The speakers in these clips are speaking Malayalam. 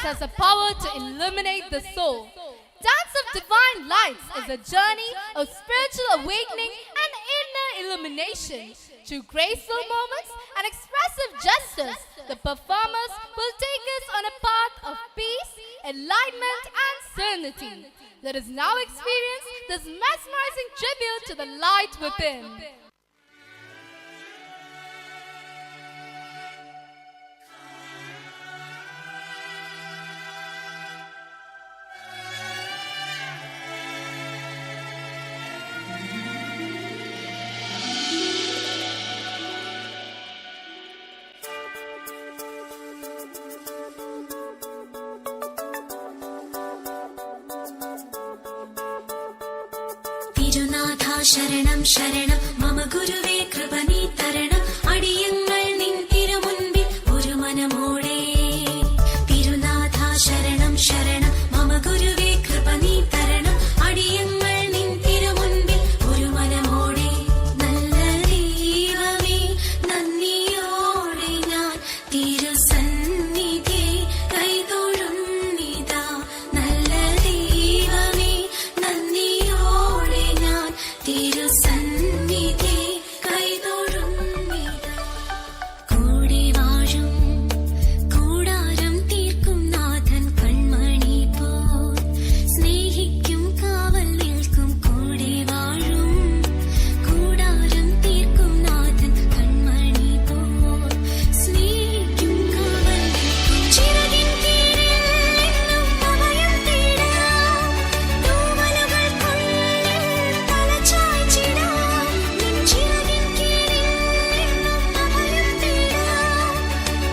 has the power to illuminate the soul. Dance of Divine Lights is a journey of spiritual awakening and inner illumination. Through graceful moments and expressive gestures, the performers will take us on a path of peace, enlightenment and serenity. Let us now experience this mesmerizing tribute to the light within. ശരണം ശരണം മമ ഗുരുവേ കൃപ നീ തരണം അടിയങ്ങൾ നിൻ തിരുമുൻപിൽ ഒരു മനമോടെ തിരുനാഥ ശരണം ശരണം മമ ഗുരുവേ കൃപ നീ തരണം അടിയങ്ങൾ നിൻ തിരുമുൻപിൽ ഒരു മനമോടെ നല്ല ദൈവമേ നന്ദിയോടെ ഞാൻ തിരുസന്നിധി കൈതൊഴുന്നിതാ നല്ല ദൈവമേ നന്ദിയോടെ ഞാൻ തിരുസന്നിധി കൈതൊഴുന്നിതാ കൂടെ വാഴും കൂടാരം തീർക്കും നാഥൻ കൺമണി പോൽ സ്നേഹിക്കും കാവൽ നിൽക്കും കൂടെ വാഴും കൂടാരം തീർക്കും നാഥൻ കൺമണി പോൽ സ്നേഹിക്കും കാവൽ നിൽക്കും ചിറകിൻ കീഴിൽ എന്നും അഭയം തേടാം തൂവലുകൾക്കുള്ളിൽ തലചായ്ച്ചിടാം നിൻ ചിറകിൻ കീഴിൽ എന്നും അഭയം തേടാം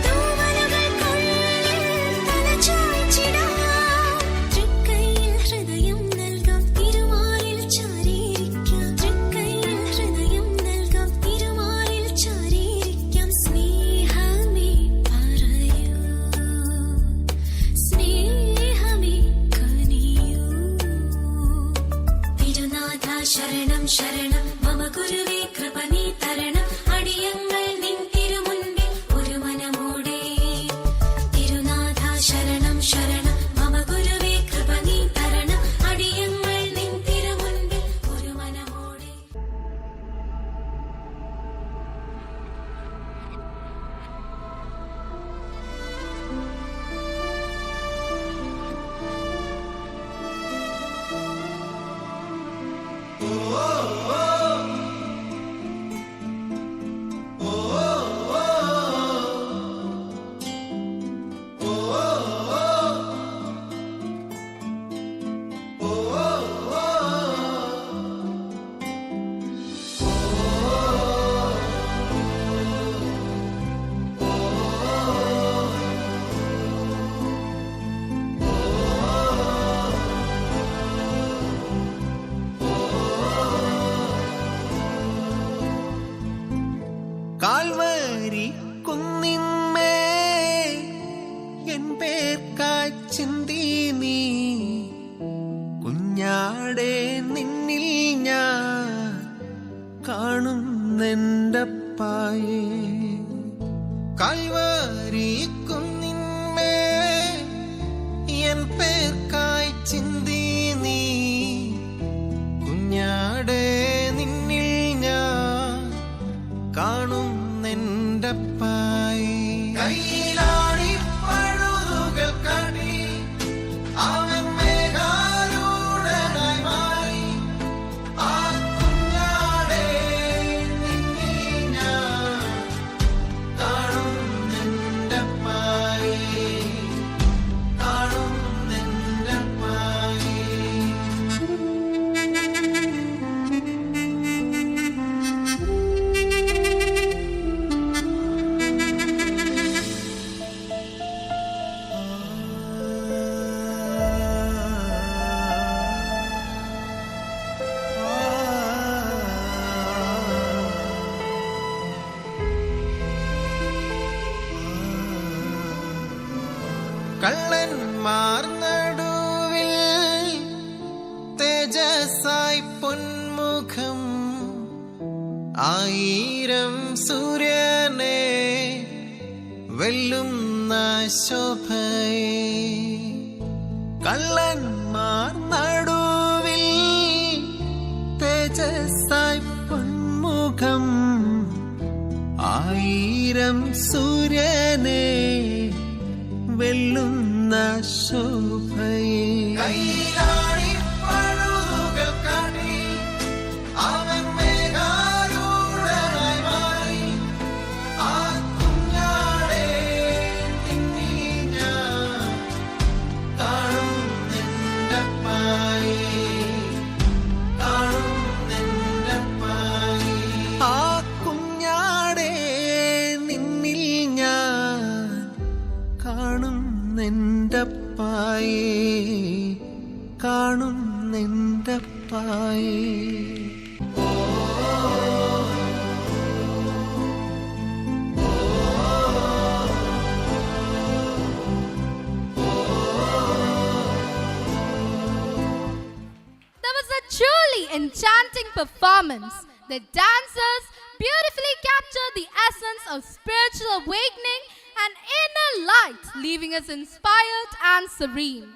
തൂവലുകൾക്കുള്ളിൽ തലചായ്ച്ചിടാം തൃക്കൈയിൽ ഹൃദയം നൽകാം തിരുമാറിൽ ചാരിയിരിക്കാം തൃക്കൈയിൽ ഹൃദയം നൽകാം തിരുമാറിൽ ചാരിയിരിക്കാം സ്നേഹമേ പറയൂ സ്നേഹമേ കനിയൂ തിരുനാഥ ശരണം ശരണം മമ ഗുരുവേ കൃപ നീ തരണം അടിയങ്ങൾ നിൻ തിരുമുൻപിൽ ഒരു മനമോടെ തിരുനാഥ ശരണം ശരണം മമ ഗുരുവേ കൃപ നീ തരണം അടിയങ്ങൾ നിൻ തിരുമുൻപിൽ ഒരു മനമോടെ കാൽവരി കുന്നിന്മേ എൻ പേർക്കായി ചിന്തി നീ കുഞ്ഞാടെ നിന്നിൽ ഞാൻ കാണുന്നെൻ്റപ്പായേ കാൽവരി കുന്നിന്മേ എൻ പേർക്കായി ചിന്തി നീ കുഞ്ഞാടെ നിന്നിൽ ഞാൻ കാണുന്നെൻ്റപ്പായി കയ്യിലാണി പഴുതുകൾ കടി അവൻ മേഘാരൂഢനായി മാറി ആ കുഞ്ഞാടെ നിന്നിൽ ഞാൻ കാണുന്നെൻ്റപ്പായി കാണുന്നെൻ്റപ്പായി കള്ളന്മാർ നടുവിൽ തേജസ്സായി പൊന്മുഖം ആയിരം സൂര്യനെ വെല്ലുന്ന ശോഭയെ കള്ളന്മാർ നടുവിൽ തേജസ്സായി പൊന്മുഖം ആയിരം സൂര്യനെ വെല്ലുന്ന ശോഭയെ കൈരാണി പഴുതുകൾ കാട്ടി അവൻ മേഘാരൂഢനായി മാറി ആ കുഞ്ഞാടെ നിന്നിൽ ഞാൻ കാണും നിന്റപ്പായേ കാണും നിന്റപ്പായേ ആ കുഞ്ഞാടെ നിന്നിൽ ഞാൻ കാണും നിന്റപ്പായേ കാണും നിന്റപ്പായേ That was a truly enchanting performance. The dancers beautifully captured the essence of spiritual awakening and inner light, leaving us inspired and serene.